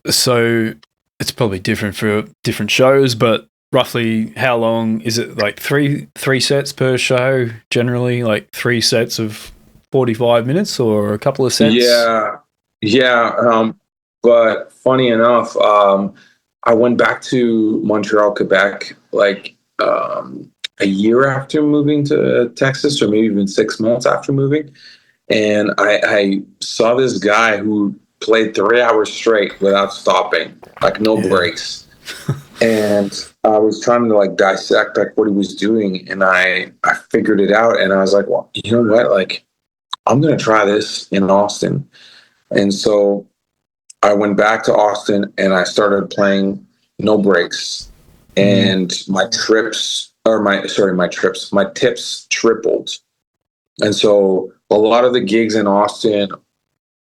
So it's probably different for different shows, but roughly how long is it? Like three sets per show generally, like 3 sets of 45 minutes or a couple of sets? Yeah. But funny enough, I went back to Montreal, Quebec, like a year after moving to Texas, or maybe even 6 months after moving. And I saw this guy who played 3 hours straight without stopping, like no Yeah. breaks. And I was trying to like dissect like what he was doing, and I figured it out, and I was like, well, you know what, like I'm gonna try this in Austin. And so I went back to Austin and I started playing no breaks, Mm. and my tips tripled. And so a lot of the gigs in Austin,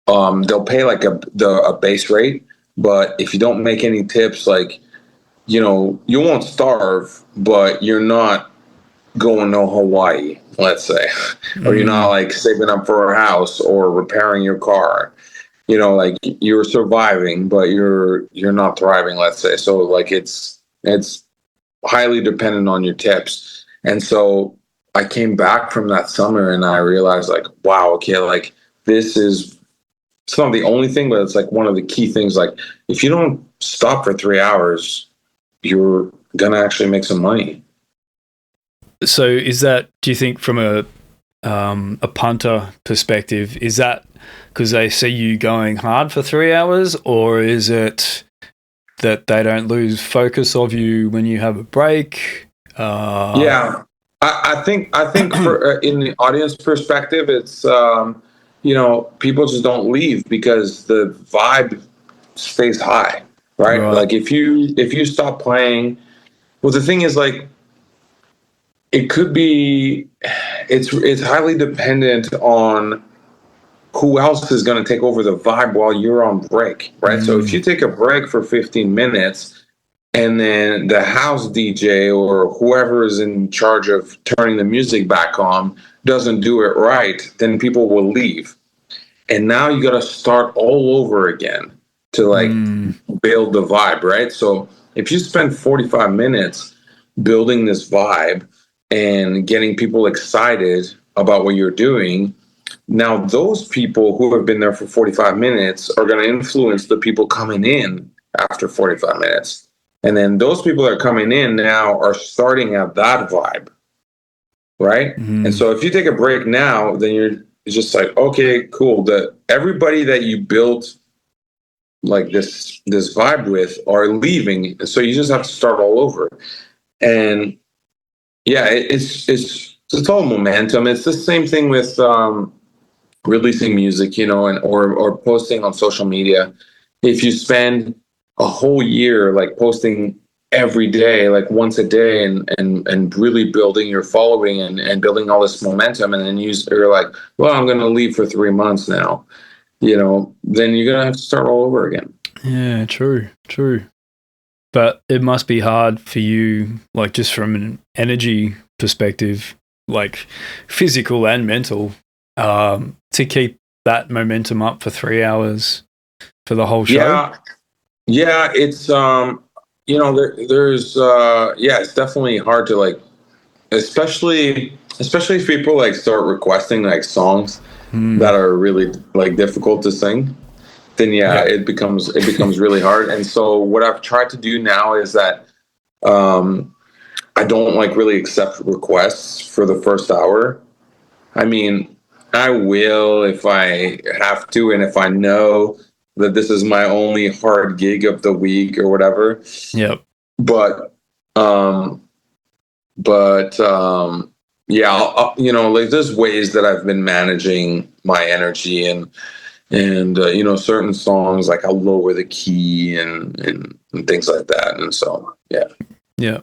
they'll pay like a base rate, but if you don't make any tips, like, you won't starve, but you're not going to Hawaii, let's say, or you're not Mm. like saving up for a house or repairing your car. Like you're surviving, but you're not thriving, let's say. So like it's highly dependent on your tips. And so I came back from that summer and I realized like, wow, okay, like this is, it's not the only thing, but it's like one of the key things. Like if you don't stop for 3 hours, you're gonna actually make some money. So is that, do you think from a punter perspective, is that because they see you going hard for 3 hours, or is it that they don't lose focus of you when you have a break? Yeah, I think for in the audience perspective, it's people just don't leave because the vibe stays high, right? Right. Like if you stop playing, well, the thing is like it could be, it's highly dependent on who else is going to take over the vibe while you're on break, right? So if Mm. you take a break for 15 minutes and then the house DJ or whoever is in charge of turning the music back on doesn't do it right, then people will leave. And now you got to start all over again to like Mm. build the vibe, right? So if you spend 45 minutes building this vibe and getting people excited about what you're doing, now those people who have been there for 45 minutes are going to influence the people coming in after 45 minutes. And then those people that are coming in now are starting at that vibe, right? And Mm. so if you take a break now, then you're just like, okay, cool. Everybody that you built like this vibe with are leaving, so you just have to start all over. And yeah, it's all momentum. It's the same thing with releasing music, and or posting on social media. If you spend a whole year like posting every day, like once a day, and really building your following and building all this momentum, and then you're like, well, I'm going to leave for 3 months now, then you're going to have to start all over again. Yeah, true. But it must be hard for you, like just from an energy perspective, like physical and mental, to keep that momentum up for 3 hours for the whole show. Yeah, it's there's yeah, it's definitely hard to like, especially if people like start requesting like songs Mm. that are really like difficult to sing, then yeah, Yeah. it becomes really hard. And so what I've tried to do now is that I don't like really accept requests for the first hour. I mean, I will if I have to, and if I know that this is my only hard gig of the week or whatever. Yep. But, um, but yeah, like there's ways that I've been managing my energy, and certain songs like I'll lower the key and things like that. And so, yeah. Yeah.